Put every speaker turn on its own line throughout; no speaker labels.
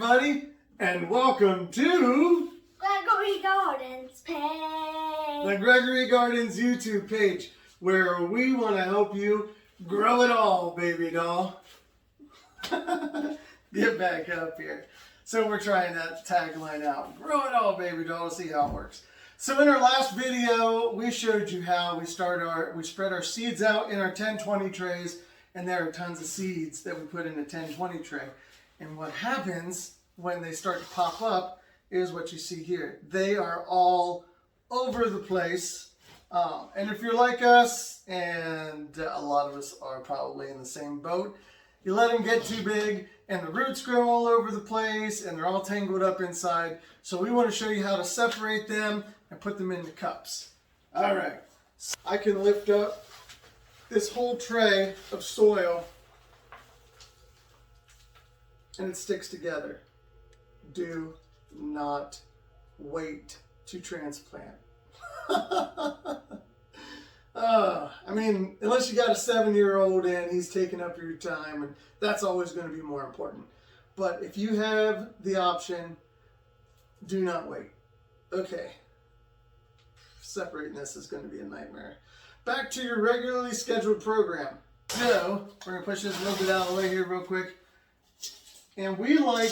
everybody, and welcome to
Gregory Gardens page.
the Gregory Gardens YouTube page, where we want to help you grow it all, baby doll. Get back up here. So we're trying that tagline out. Grow it all, baby doll. See how it works. So in our last video, we showed you how we spread our seeds out in our 10-20 trays, and there are tons of seeds that we put in a 10-20 tray. And what happens when they start to pop up is what you see here. They are all over the place. And if you're like us, and a lot of us are probably in the same boat, you let them get too big and the roots grow all over the place and they're all tangled up inside. So we want to show you how to separate them and put them into cups. All right, so I can lift up this whole tray of soil and it sticks together. Do not wait to transplant. I mean, unless you got a 7-year-old and he's taking up your time, and that's always going to be more important. But if you have the option, do not wait. Okay. Separating this is going to be a nightmare. Back to your regularly scheduled program. So, we're going to push this a little bit out of the way here real quick. And we like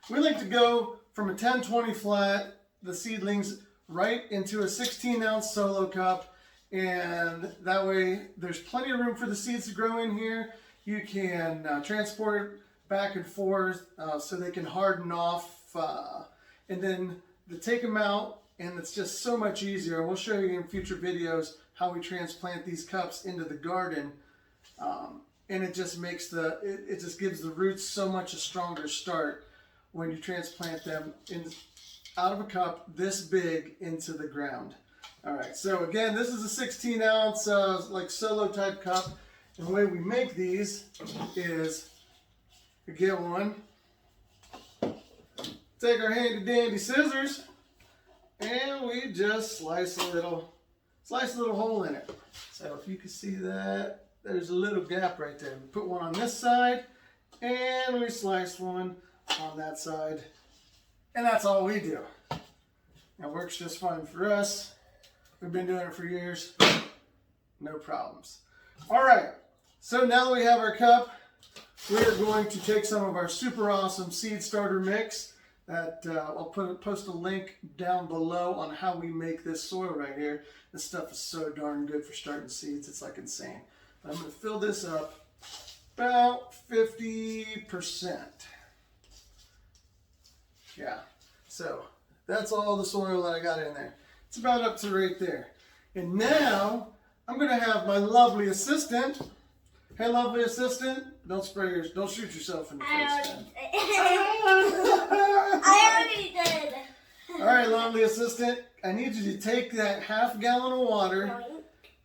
to go from a 10-20 flat, the seedlings, right into a 16-ounce solo cup. And that way there's plenty of room for the seeds to grow in here. You can transport it back and forth so they can harden off. And then to take them out, and it's just so much easier. We'll show you in future videos how we transplant these cups into the garden. And it just makes it just gives the roots so much a stronger start when you transplant them out of a cup this big into the ground. All right, so again, this is a 16-ounce like solo type cup. And the way we make these is we get one, take our handy dandy scissors, and we just slice a little hole in it. So if you can see that, there's a little gap right there. We put one on this side, and we slice one on that side, and that's all we do. It works just fine for us. We've been doing it for years. No problems. All right, so now that we have our cup, we're going to take some of our super awesome seed starter mix that I'll post a link down below on how we make this soil right here. This stuff is so darn good for starting seeds. It's like insane. But I'm going to fill this up about 50%. Yeah, so that's all the soil that I got in there. It's about up to right there. And now I'm going to have my lovely assistant. Hey, lovely assistant, don't shoot yourself in the face.
I already did.
All right, lovely assistant, I need you to take that half gallon of water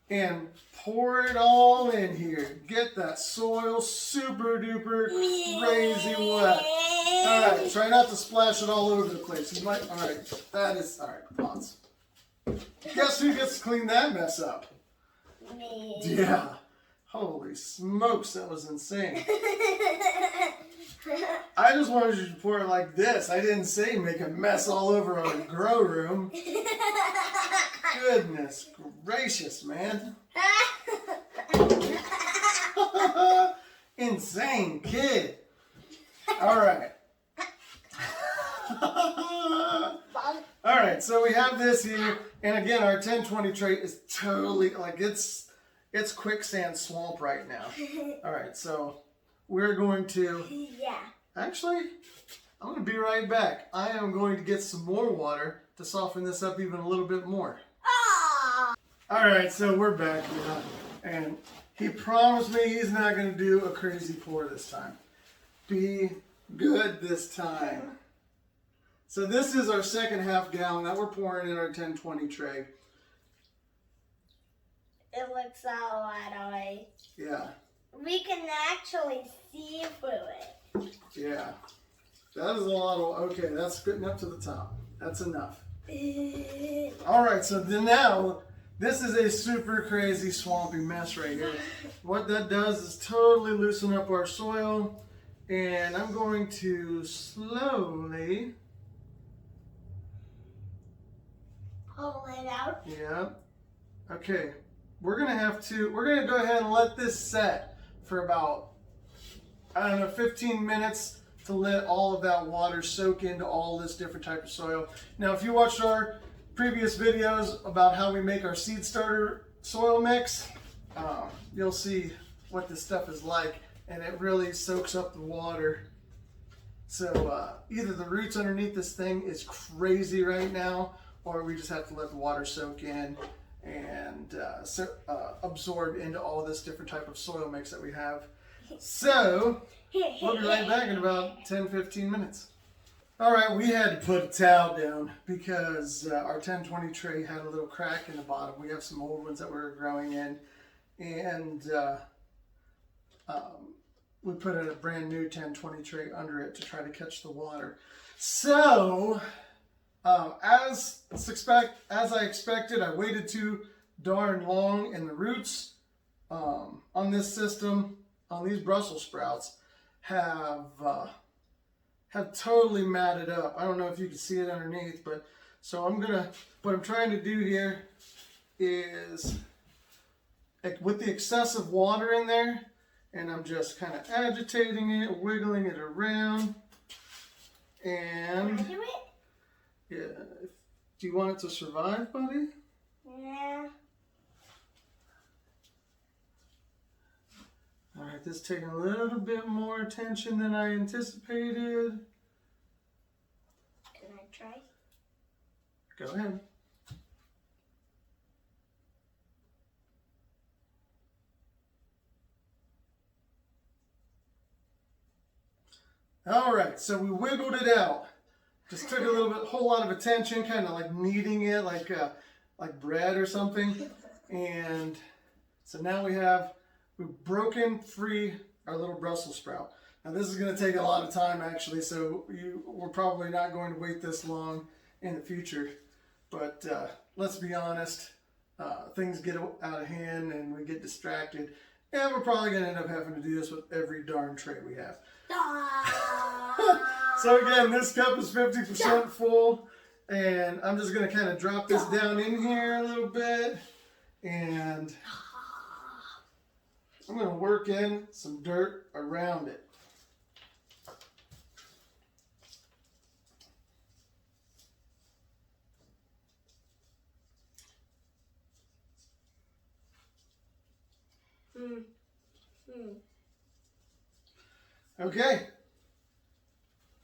and pour it all in here. Get that soil super duper crazy wet. All right, try not to splash it all over the place. You might. All right, that is all right. Pause. Guess who gets to clean that mess up?
Me.
Yeah. Holy smokes, that was insane. I just wanted you to pour it like this. I didn't say make a mess all over our grow room. Goodness gracious, man. Insane kid. All right. All right, so we have this here, and again, our 10-20 tray is totally like it's quicksand swamp right now. All right, so we're going to.
Yeah.
Actually, I'm going to be right back. I am going to get some more water to soften this up even a little bit more.
Oh.
All right, so we're back now, and he promised me he's not going to do a crazy pour this time. Be good this time. So this is our second half gallon that we're pouring in our 10-20 tray.
It looks a lot away.
Yeah.
We can actually see through it.
Yeah. That is a lot of, okay, that's good enough to the top. That's enough. All right, so then now, this is a super crazy swampy mess right here. What that does is totally loosen up our soil And I'm going to slowly
pull it out.
Yeah. Okay. We're gonna go ahead and let this set for about, I don't know, 15 minutes to let all of that water soak into all this different type of soil. Now, if you watched our previous videos about how we make our seed starter soil mix, you'll see what this stuff is like, and it really soaks up the water. So either the roots underneath this thing is crazy right now, or we just have to let the water soak in and absorb into all this different type of soil mix that we have. So we'll be right back in about 10-15 minutes. All right, we had to put a towel down because our 1020 tray had a little crack in the bottom. We have some old ones that we were growing in, and we put a brand new 1020 tray under it to try to catch the water. So as I expected, I waited too darn long, and the roots on this system, on these Brussels sprouts, have totally matted up. I don't know if you can see it underneath, but so what I'm trying to do here is, like, with the excessive water in there, and I'm just kind of agitating it, wiggling it around, and
Can I do it?
yeah. Do you want it to survive, buddy?
Yeah.
All right, this is taking a little bit more attention than I anticipated.
Can I try?
Go ahead. All right, so we wiggled it out. Just took a whole lot of attention, kind of like kneading it like bread or something. And so now we've broken free our little Brussels sprout. Now this is going to take a lot of time actually, so we're probably not going to wait this long in the future. But let's be honest, things get out of hand and we get distracted. And we're probably going to end up having to do this with every darn tray we have. So again, this cup is 50% full, and I'm just going to kind of drop this down in here a little bit, and I'm going to work in some dirt around it. Okay,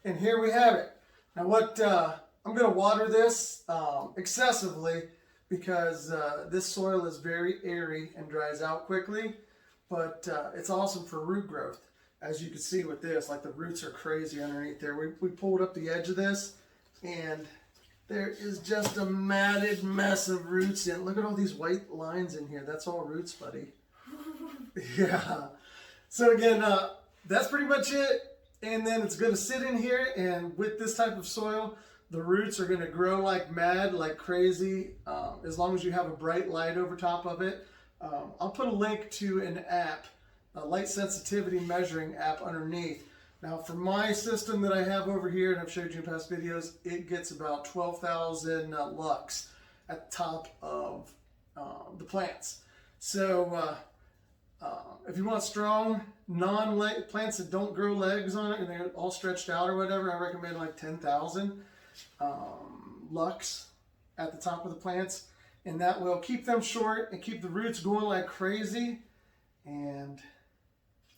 and here we have it. Now I'm going to water this excessively because this soil is very airy and dries out quickly, but it's awesome for root growth. As you can see with this, like the roots are crazy underneath there. We pulled up the edge of this, and there is just a matted mess of roots in. Look at all these white lines in here. That's all roots, buddy. Yeah. So again, that's pretty much it. And then it's going to sit in here, and with this type of soil, the roots are going to grow like mad, like crazy, as long as you have a bright light over top of it. I'll put a link to an app, a light sensitivity measuring app underneath. Now for my system that I have over here, and I've showed you in past videos, it gets about 12,000 lux at the top of the plants. So if you want strong plants that don't grow legs on it and they're all stretched out or whatever, I recommend like 10,000 lux at the top of the plants, and that will keep them short and keep the roots going like crazy. And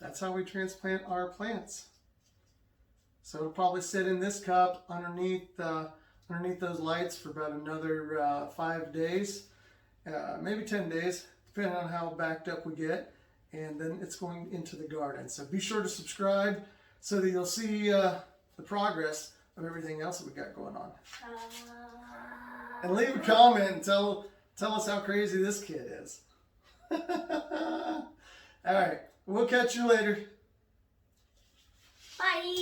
that's how we transplant our plants. So it'll probably sit in this cup underneath those lights for about another 5 days, maybe 10 days, depending on how backed up we get. And then it's going into the garden. So be sure to subscribe so that you'll see the progress of everything else that we got going on. And leave a comment and tell us how crazy this kid is. All right, we'll catch you later.
Bye.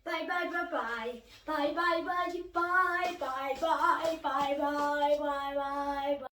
Bye bye bye bye. Bye bye bye bye bye bye bye bye bye bye bye bye.